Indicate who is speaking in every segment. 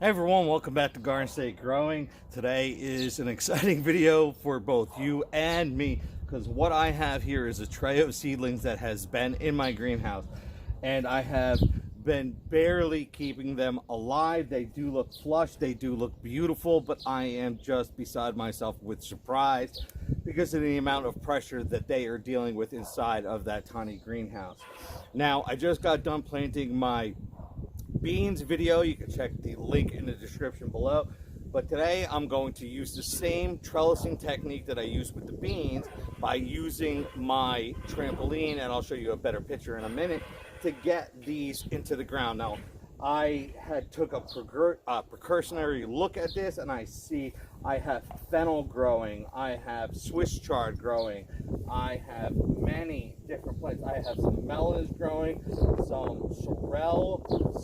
Speaker 1: Hey everyone, welcome back to Garden State Growing. Today is an exciting video for both you and me because what I have here is a tray of seedlings that has been in my greenhouse and I have been barely keeping them alive. They do look flush, they do look beautiful, but I am just beside myself with surprise because of the amount of pressure that they are dealing with inside of that tiny greenhouse. Now, I just got done planting my beans video. You can check the link in the description below, but today I'm going to use the same trellising technique that I used with the beans by using my trampoline, and I'll show you a better picture in a minute, to get these into the ground. Now, I had took a precursory look at this, and I see I have fennel growing, I have Swiss chard growing, I have many different plants. I have some melons growing, some sorrel,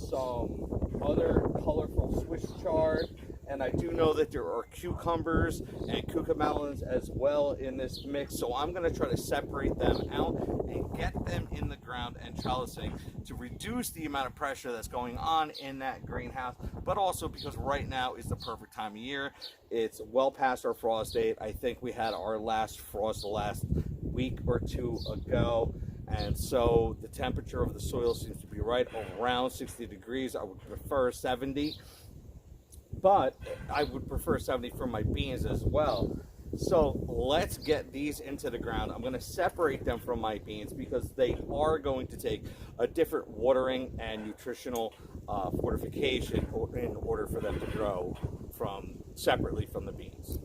Speaker 1: some other colorful Swiss chard, and I do know that there are cucumbers and cucamelons as well in this mix, so I'm going to try to separate them out and get them in the ground and trellising to reduce the amount of pressure that's going on in that greenhouse, but also because right now is the perfect time of year. It's well past our frost date. I think we had our last frost the last week or two ago, and so the temperature of the soil seems to be right around 60 degrees. I would prefer 70, but I would prefer 70 for my beans as well. So let's get these into the ground. I'm going to separate them from my beans because they are going to take a different watering and nutritional fortification in order for them to grow separately from the beans.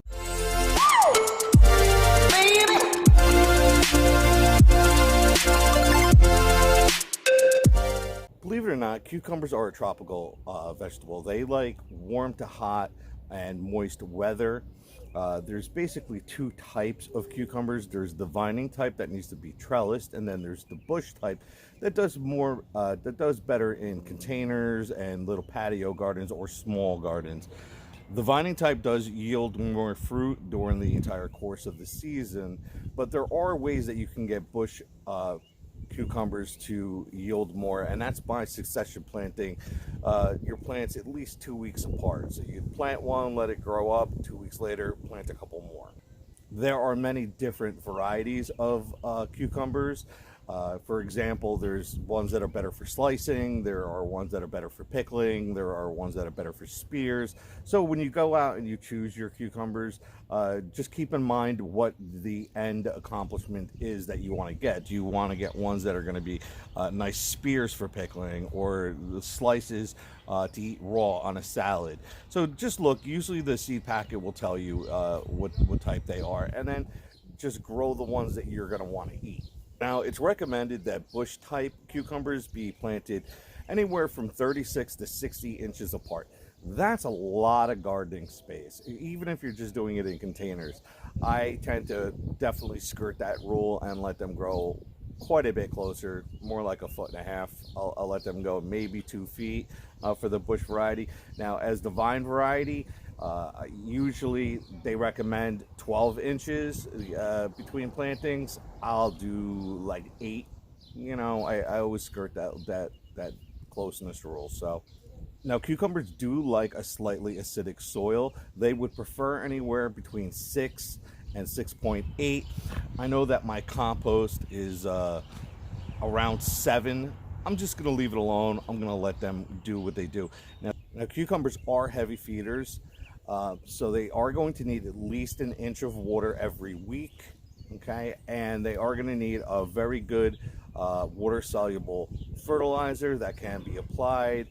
Speaker 1: Believe it or not, cucumbers are a tropical vegetable. They like warm to hot and moist weather. There's basically two types of cucumbers. There's the vining type that needs to be trellised, and then there's the bush type that does more, that does better in containers and little patio gardens or small gardens. The vining type does yield more fruit during the entire course of the season, but there are ways that you can get bush cucumbers to yield more, and that's by succession planting your plants at least 2 weeks apart. So you plant one, let it grow up, 2 weeks later plant a couple more. There are many different varieties of cucumbers. For example, there's ones that are better for slicing, there are ones that are better for pickling, there are ones that are better for spears. So when you go out and you choose your cucumbers, just keep in mind what the end accomplishment is that you want to get. Do you want to get ones that are going to be nice spears for pickling, or the slices to eat raw on a salad? So just look, usually the seed packet will tell you what type they are, and then just grow the ones that you're going to want to eat. Now, it's recommended that bush type cucumbers be planted anywhere from 36 to 60 inches apart. That's a lot of gardening space, even if you're just doing it in containers. I tend to definitely skirt that rule and let them grow quite a bit closer, more like 1.5 feet. I'll let them go maybe 2 feet for the bush variety. Now, as the vine variety, usually they recommend 12 inches between plantings. I'll do like 8. You know, I always skirt that closeness rule. So now, cucumbers do like a slightly acidic soil. They would prefer anywhere between 6 and 6.8. I know that my compost is around 7. I'm just going to leave it alone. I'm going to let them do what they do. Now cucumbers are heavy feeders, so they are going to need at least 1 inch of water every week, okay? And they are going to need a very good water-soluble fertilizer that can be applied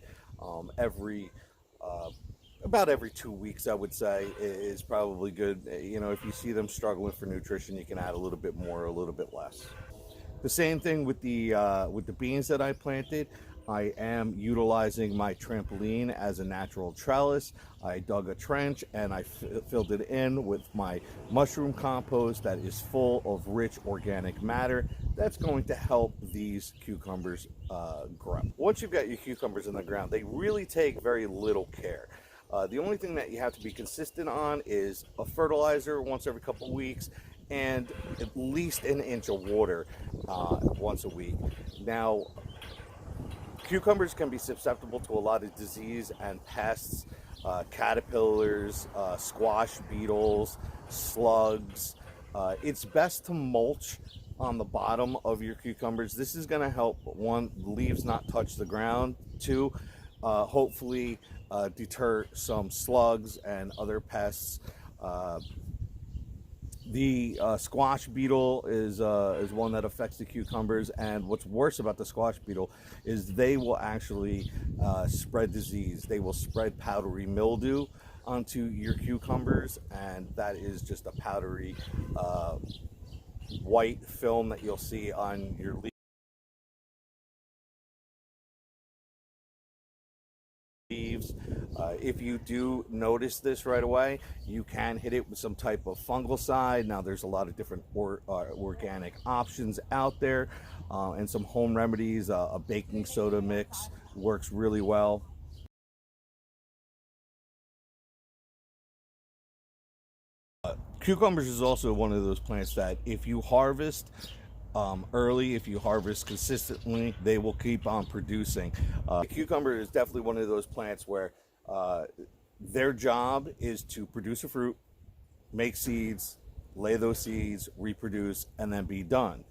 Speaker 1: about every 2 weeks, I would say, is probably good. You know, if you see them struggling for nutrition, you can add a little bit more or a little bit less. The same thing with the beans that I planted. I am utilizing my trampoline as a natural trellis. I dug a trench and I filled it in with my mushroom compost that is full of rich organic matter. That's going to help these cucumbers grow. Once you've got your cucumbers in the ground, they really take very little care. The only thing that you have to be consistent on is a fertilizer once every couple weeks and at least 1 inch of water once a week. Now, cucumbers can be susceptible to a lot of disease and pests. caterpillars, squash beetles, slugs. It's best to mulch on the bottom of your cucumbers. This is going to help, one, the leaves not touch the ground, two, hopefully deter some slugs and other pests. The squash beetle is one that affects the cucumbers, and what's worse about the squash beetle is they will actually spread disease. They will spread powdery mildew onto your cucumbers, and that is just a powdery white film that you'll see on your leaves. If you do notice this right away, you can hit it with some type of fungicide. Now there's a lot of different organic options out there, and some home remedies. A baking soda mix works really well. Cucumbers is also one of those plants that if you harvest early, if you harvest consistently, they will keep on producing. Cucumber is definitely one of those plants where their job is to produce a fruit, make seeds, lay those seeds, reproduce, and then be done.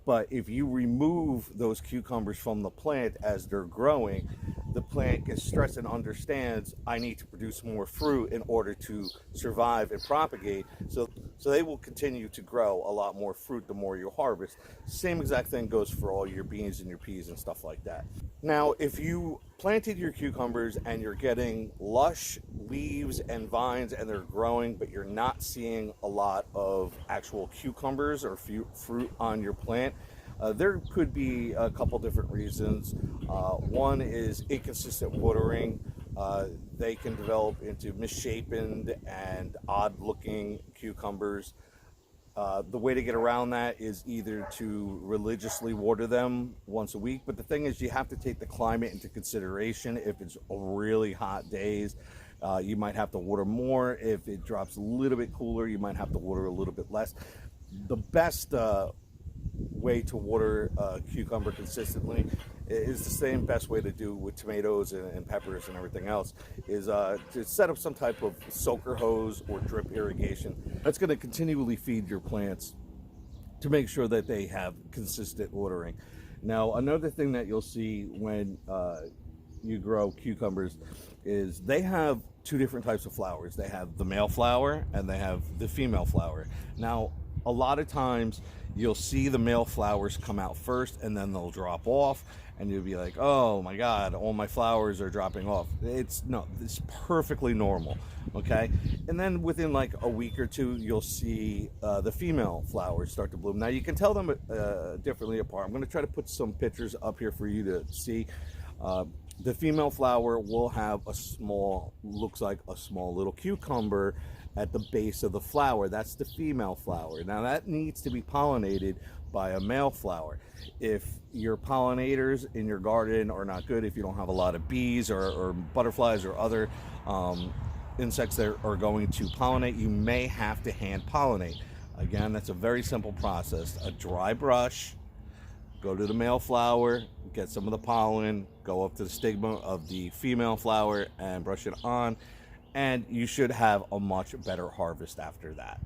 Speaker 1: But if you remove those cucumbers from the plant as they're growing, the plant gets stressed and understands, I need to produce more fruit in order to survive and propagate. So they will continue to grow a lot more fruit the more you harvest. Same exact thing goes for all your beans and your peas and stuff like that. Now, if you planted your cucumbers and you're getting lush leaves and vines and they're growing, but you're not seeing a lot of actual cucumbers or fruit on your plant, there could be a couple different reasons. One is inconsistent watering. They can develop into misshapen and odd looking cucumbers. The way to get around that is either to religiously water them once a week, but the thing is you have to take the climate into consideration. If it's really hot days, you might have to water more. If it drops a little bit cooler, you might have to water a little bit less. The best way to water cucumber consistently is the same best way to do with tomatoes and peppers and everything else, is to set up some type of soaker hose or drip irrigation that's going to continually feed your plants to make sure that they have consistent watering. Now, another thing that you'll see when you grow cucumbers is they have two different types of flowers. They have the male flower and they have the female flower. Now, a lot of times you'll see the male flowers come out first and then they'll drop off, and you'll be like, oh my god, all my flowers are dropping off. It's perfectly normal, okay? And then within like a week or two, you'll see the female flowers start to bloom. Now you can tell them differently apart. I'm going to try to put some pictures up here for you to see. The female flower will have looks like a small little cucumber at the base of the flower. That's the female flower. Now that needs to be pollinated by a male flower. If your pollinators in your garden are not good, if you don't have a lot of bees or butterflies or other insects that are going to pollinate, you may have to hand pollinate. Again, that's a very simple process. A dry brush, go to the male flower, get some of the pollen, go up to the stigma of the female flower and brush it on, and you should have a much better harvest after that.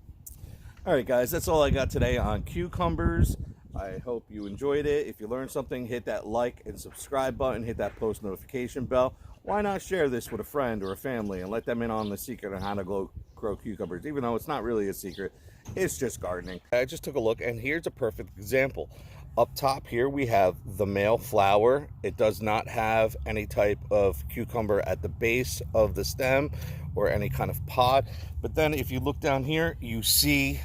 Speaker 1: All right, guys, that's all I got today on cucumbers. I hope you enjoyed it. If you learned something, hit that like and subscribe button, hit that post notification bell. Why not share this with a friend or a family and let them in on the secret on how to grow cucumbers, even though it's not really a secret, it's just gardening. I just took a look, and here's a perfect example. Up top here we have the male flower. It does not have any type of cucumber at the base of the stem or any kind of pod. But then if you look down here, you see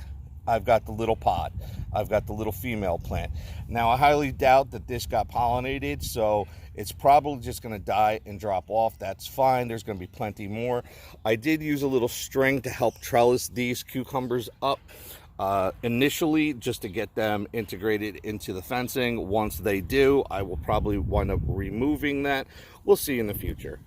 Speaker 1: I've got the little pod. I've got the little female plant. Now I highly doubt that this got pollinated, so it's probably just going to die and drop off. That's fine. There's going to be plenty more. I did use a little string to help trellis these cucumbers up. Initially, just to get them integrated into the fencing. Once they do, I will probably wind up removing that. We'll see in the future.